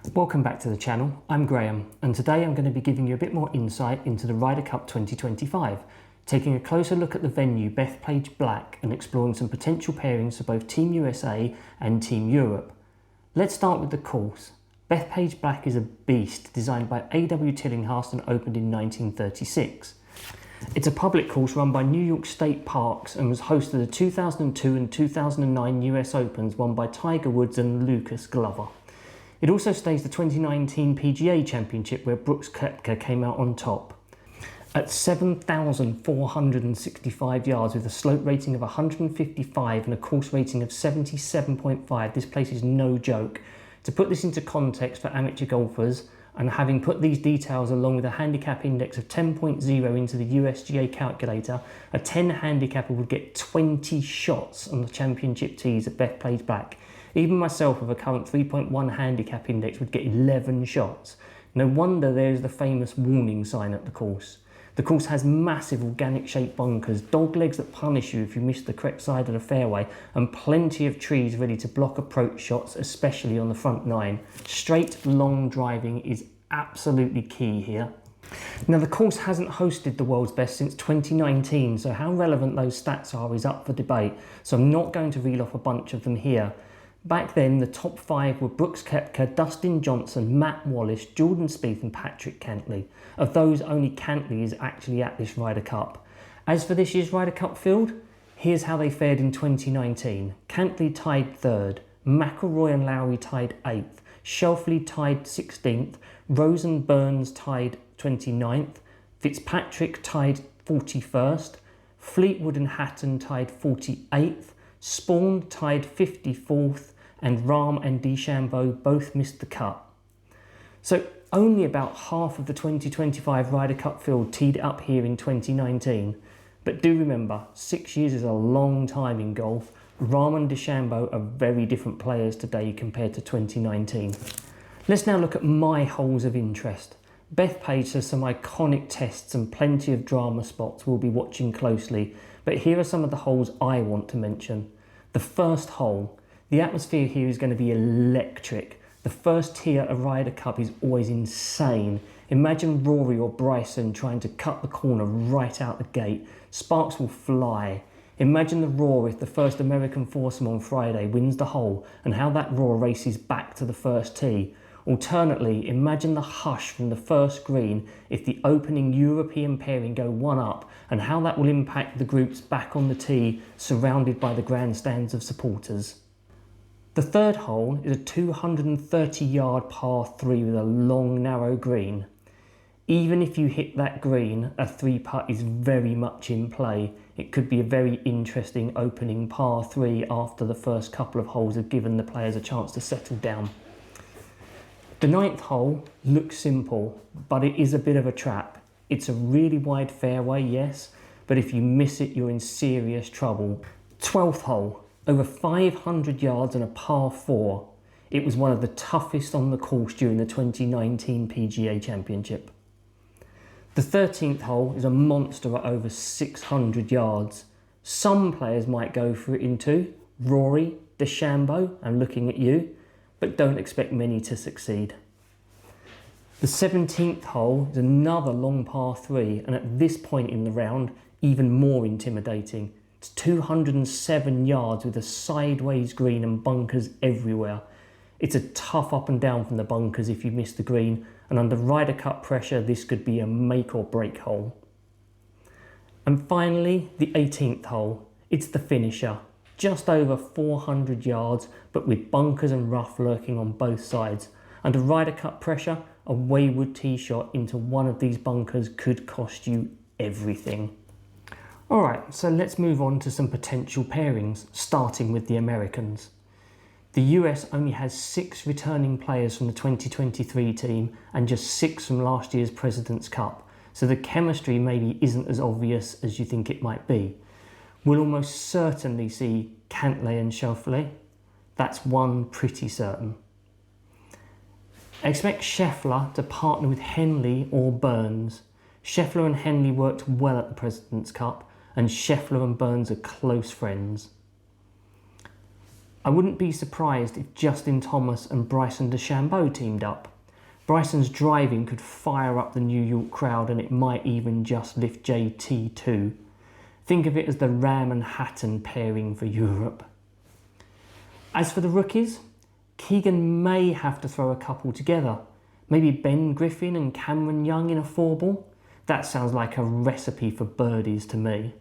Welcome back to the channel, I'm Graham, and today I'm going to be giving you a bit more insight into the Ryder Cup 2025, taking a closer look at the venue Bethpage Black and exploring some potential pairings for both Team USA and Team Europe. Let's start with the course. Bethpage Black is a beast designed by A.W. Tillinghast and opened in 1936. It's a public course run by New York State Parks and was host to the 2002 and 2009 US Opens won by Tiger Woods and Lucas Glover. It also staged the 2019 PGA Championship where Brooks Koepka came out on top. At 7,465 yards with a slope rating of 155 and a course rating of 77.5, this place is no joke. To put this into context for amateur golfers, and having put these details along with a handicap index of 10.0 into the USGA calculator, a 10 handicapper would get 20 shots on the championship tees at Bethpage Black. Even myself with a current 3.1 handicap index would get 11 shots. No wonder there is the famous warning sign at the course. The course has massive organic shaped bunkers, dog legs that punish you if you miss the correct side of the fairway, and plenty of trees ready to block approach shots, especially on the front nine. Straight, long driving is absolutely key here. Now, the course hasn't hosted the world's best since 2019, so how relevant those stats are is up for debate, so I'm not going to reel off a bunch of them here. Back then, the top five were Brooks Koepka, Dustin Johnson, Matt Wallace, Jordan Spieth and Patrick Cantlay. Of those, only Cantlay is actually at this Ryder Cup. As for this year's Ryder Cup field, here's how they fared in 2019. Cantlay tied 3rd, McIlroy and Lowry tied 8th, Schauffele tied 16th, Rose and Burns tied 29th, Fitzpatrick tied 41st, Fleetwood and Hatton tied 48th, Spawn tied 54th, and Rahm and DeChambeau both missed the cut. So only about half of the 2025 Ryder Cup field teed up here in 2019. But do remember, 6 years is a long time in golf. Rahm and DeChambeau are very different players today compared to 2019. Let's now look at my holes of interest. Bethpage has some iconic tests and plenty of drama spots we'll be watching closely, but here are some of the holes I want to mention. The first hole. The atmosphere here is going to be electric. The first tee at a Ryder Cup is always insane. Imagine Rory or Bryson trying to cut the corner right out the gate. Sparks will fly. Imagine the roar if the first American foursome on Friday wins the hole and how that roar races back to the first tee. Alternately, imagine the hush from the first green if the opening European pairing go one up and how that will impact the groups back on the tee surrounded by the grandstands of supporters. The third hole is a 230-yard par 3 with a long narrow green. Even if you hit that green, a 3-putt is very much in play. It could be a very interesting opening par 3 after the first couple of holes have given the players a chance to settle down. The 9th hole looks simple, but it is a bit of a trap. It's a really wide fairway, yes, but if you miss it, you're in serious trouble. 12th hole, over 500 yards and a par 4. It was one of the toughest on the course during the 2019 PGA Championship. The 13th hole is a monster at over 600 yards. Some players might go for it in 2. Rory, DeChambeau, I'm looking at you, but don't expect many to succeed. The 17th hole is another long par 3, and at this point in the round, even more intimidating. It's 207 yards with a sideways green and bunkers everywhere. It's a tough up and down from the bunkers if you miss the green, and under Ryder Cup pressure, this could be a make or break hole. And finally, the 18th hole. It's the finisher. Just over 400 yards, but with bunkers and rough lurking on both sides. Under Ryder Cup pressure, a wayward tee shot into one of these bunkers could cost you everything. Alright, so let's move on to some potential pairings, starting with the Americans. The US only has 6 returning players from the 2023 team and just 6 from last year's President's Cup, so the chemistry maybe isn't as obvious as you think it might be. We'll almost certainly see Cantlay and Schauffele. That's one pretty certain. Expect Scheffler to partner with Henley or Burns. Scheffler and Henley worked well at the President's Cup, and Scheffler and Burns are close friends. I wouldn't be surprised if Justin Thomas and Bryson DeChambeau teamed up. Bryson's driving could fire up the New York crowd, and it might even just lift JT too. Think of it as the Rahm and Hatton pairing for Europe. As for the rookies, Keegan may have to throw a couple together. Maybe Ben Griffin and Cameron Young in a 4-ball? That sounds like a recipe for birdies to me.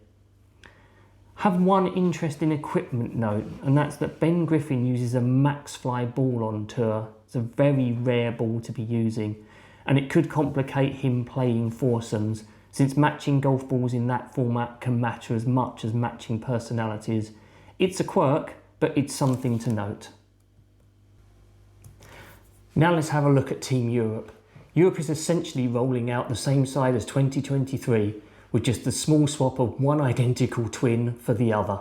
Have one interesting equipment note, and that's that Ben Griffin uses a Maxfly ball on tour. It's a very rare ball to be using, and it could complicate him playing foursomes, since matching golf balls in that format can matter as much as matching personalities. It's a quirk, but it's something to note. Now let's have a look at Team Europe. Europe is essentially rolling out the same side as 2023, with just the small swap of one identical twin for the other.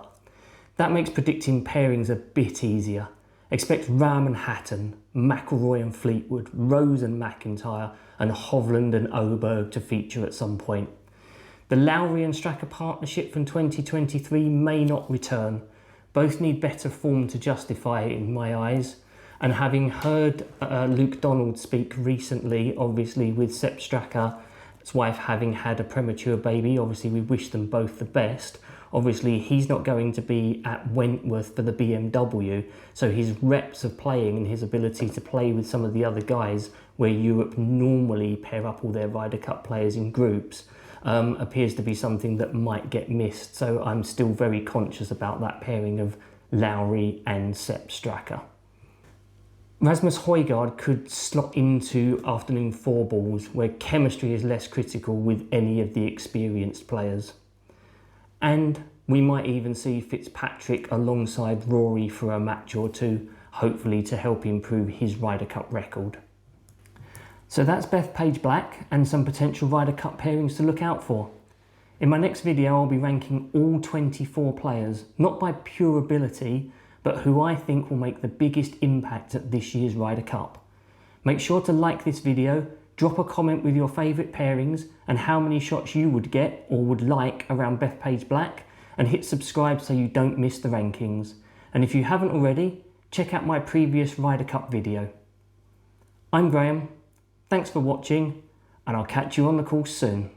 That makes predicting pairings a bit easier. Expect Rahm and Hatton, McIlroy and Fleetwood, Rose and McIntyre, and Hovland and Aberg to feature at some point. The Lowry and Straka partnership from 2023 may not return. Both need better form to justify it in my eyes. And having heard Luke Donald speak recently, obviously with Sepp Straka's wife having had a premature baby, obviously we wish them both the best. Obviously he's not going to be at Wentworth for the BMW, so his reps of playing and his ability to play with some of the other guys where Europe normally pair up all their Ryder Cup players in groups appears to be something that might get missed. So I'm still very conscious about that pairing of Lowry and Sepp Straka. Rasmus Højgaard could slot into afternoon 4-balls where chemistry is less critical with any of the experienced players. And we might even see Fitzpatrick alongside Rory for a match or two, hopefully to help improve his Ryder Cup record. So that's Bethpage Black and some potential Ryder Cup pairings to look out for. In my next video I'll be ranking all 24 players, not by pure ability, but who I think will make the biggest impact at this year's Ryder Cup. Make sure to like this video, drop a comment with your favourite pairings and how many shots you would get or would like around Bethpage Black, and hit subscribe so you don't miss the rankings. And if you haven't already, check out my previous Ryder Cup video. I'm Graham, thanks for watching, and I'll catch you on the course soon.